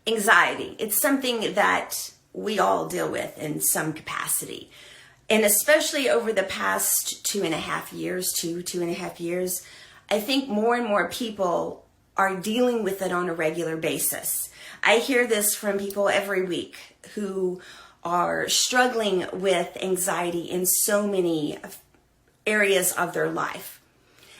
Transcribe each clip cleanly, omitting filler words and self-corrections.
Anxiety. It's something that we all deal with in some capacity. And especially over the past 2.5 years, I think more and more people are dealing with it on a regular basis. I hear this from people every week who are struggling with anxiety in so many areas of their life.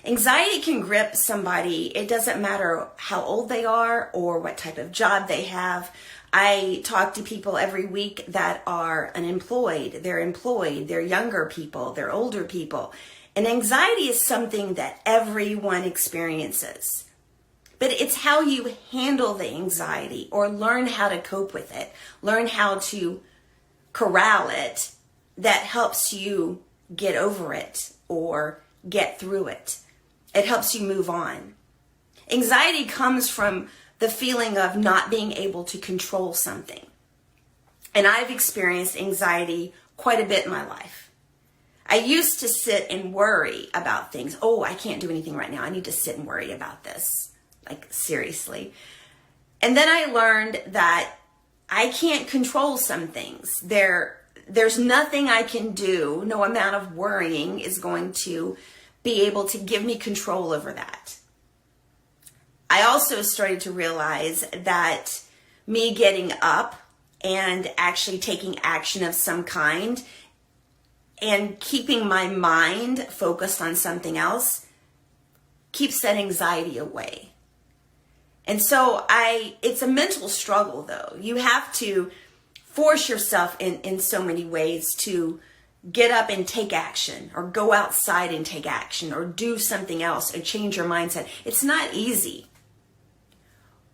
Anxiety can grip somebody. It doesn't matter how old they are or what type of job they have. I talk to people every week that are unemployed, they're employed, they're younger people, they're older people. And anxiety is something that everyone experiences. But it's how you handle the anxiety or learn how to cope with it, learn how to corral it, that helps you get over it or get through it. It helps you move on. Anxiety comes from the feeling of not being able to control something. And I've experienced anxiety quite a bit in my life. I used to sit and worry about things. Oh, I can't do anything right now. I need to sit and worry about this. Like, seriously. And then I learned that I can't control some things. There's nothing I can do. No amount of worrying is going to be able to give me control over that. I also started to realize that me getting up and actually taking action of some kind and keeping my mind focused on something else keeps that anxiety away. And so it's a mental struggle though. You have to force yourself in so many ways to get up and take action, or go outside and take action, or do something else and change your mindset. It's not easy.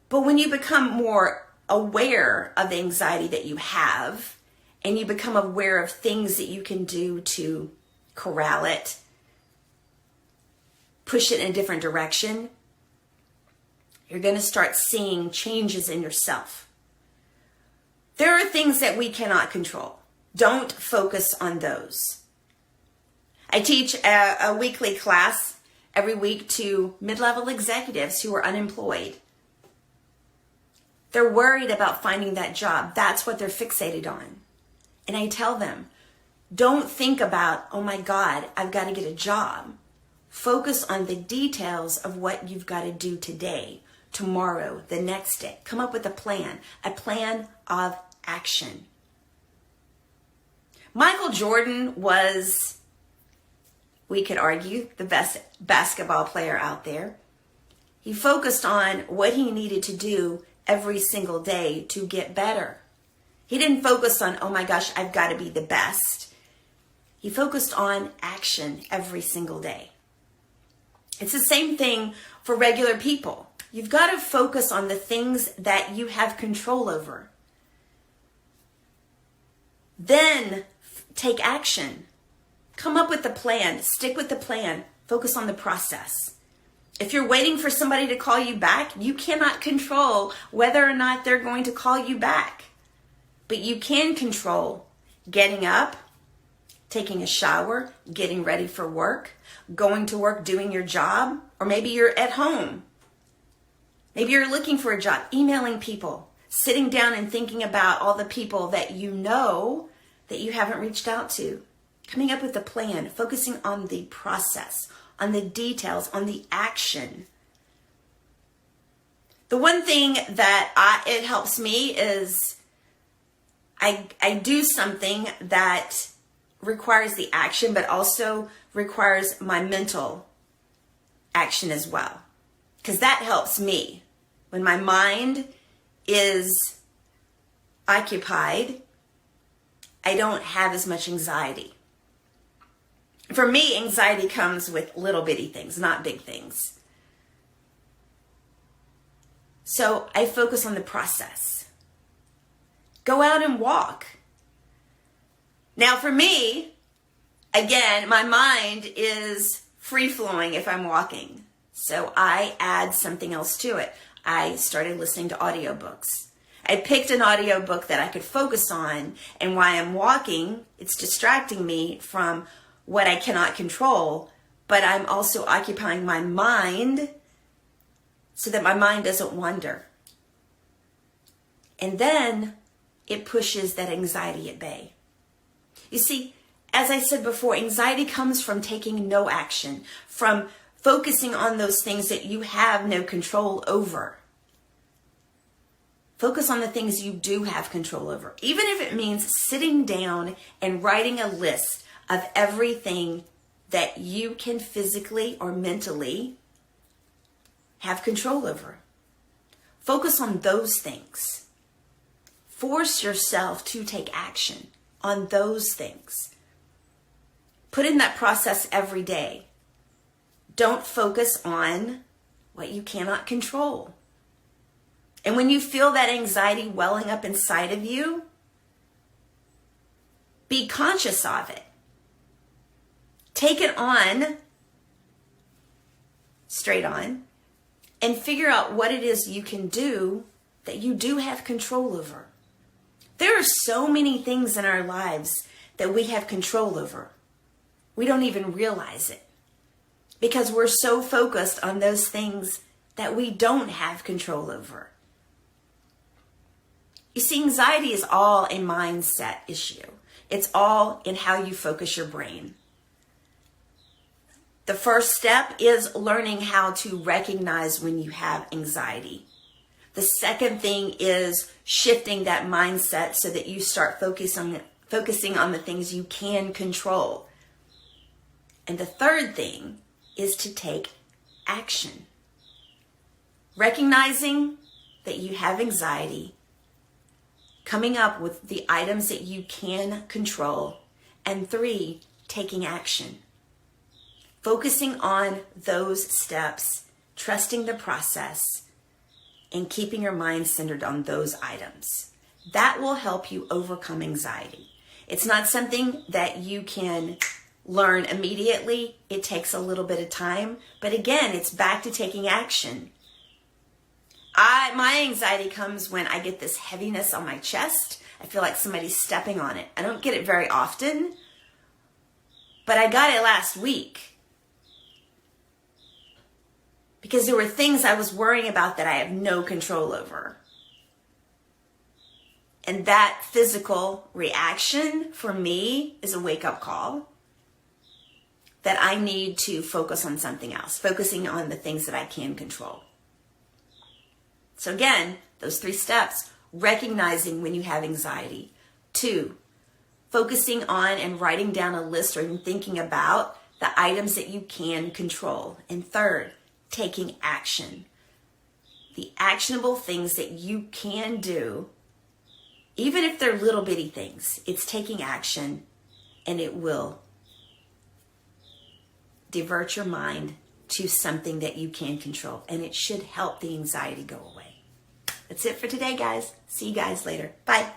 But when you become more aware of the anxiety that you have, and you become aware of things that you can do to corral it, push it in a different direction, you're going to start seeing changes in yourself. There are things that we cannot control. Don't focus on those. I teach a weekly class every week to mid-level executives who are unemployed. They're worried about finding that job. That's what they're fixated on. And I tell them, don't think about, oh my God, I've got to get a job. Focus on the details of what you've got to do today, tomorrow, the next day. Come up with a plan of action. Michael Jordan was, we could argue, the best basketball player out there. He focused on what he needed to do every single day to get better. He didn't focus on, oh my gosh, I've got to be the best. He focused on action every single day. It's the same thing for regular people. You've got to focus on the things that you have control over. Then take action. Come up with a plan. Stick with the plan. Focus on the process. If you're waiting for somebody to call you back, you cannot control whether or not they're going to call you back. But you can control getting up, taking a shower, getting ready for work, going to work, doing your job, or maybe you're at home. Maybe you're looking for a job, emailing people, sitting down and thinking about all the people that you know that you haven't reached out to. Coming up with a plan, focusing on the process, on the details, on the action. The one thing that it helps me is I do something that requires the action, but also requires my mental action as well. Because that helps me. When my mind is occupied, I don't have as much anxiety. For me, anxiety comes with little bitty things, not big things. So I focus on the process. Go out and walk. Now for me, again, my mind is free-flowing if I'm walking. So I add something else to it. I started listening to audiobooks. I picked an audiobook that I could focus on, and while I'm walking, it's distracting me from what I cannot control, but I'm also occupying my mind so that my mind doesn't wander. And then it pushes that anxiety at bay. You see, as I said before, anxiety comes from taking no action, from focusing on those things that you have no control over. Focus on the things you do have control over, even if it means sitting down and writing a list of everything that you can physically or mentally have control over. Focus on those things. Force yourself to take action on those things. Put in that process every day. Don't focus on what you cannot control. And when you feel that anxiety welling up inside of you, be conscious of it. Take it on, straight on, and figure out what it is you can do that you do have control over. There are so many things in our lives that we have control over. We don't even realize it because we're so focused on those things that we don't have control over. You see, anxiety is all a mindset issue. It's all in how you focus your brain. The first step is learning how to recognize when you have anxiety. The second thing is shifting that mindset so that you start focusing on the things you can control. And the third thing is to take action. Recognizing that you have anxiety, coming up with the items that you can control, and 3, taking action. Focusing on those steps, trusting the process, and keeping your mind centered on those items. That will help you overcome anxiety. It's not something that you can learn immediately. It takes a little bit of time. But again, it's back to taking action. My anxiety comes when I get this heaviness on my chest. I feel like somebody's stepping on it. I don't get it very often, but I got it last week because there were things I was worrying about that I have no control over. And that physical reaction for me is a wake-up call that I need to focus on something else, focusing on the things that I can control. So again, those 3 steps: recognizing when you have anxiety. 2, focusing on and writing down a list or even thinking about the items that you can control. And 3rd, taking action. The actionable things that you can do, even if they're little bitty things, it's taking action, and it will divert your mind to something that you can control, and it should help the anxiety go away. That's it for today, guys. See you guys later. Bye.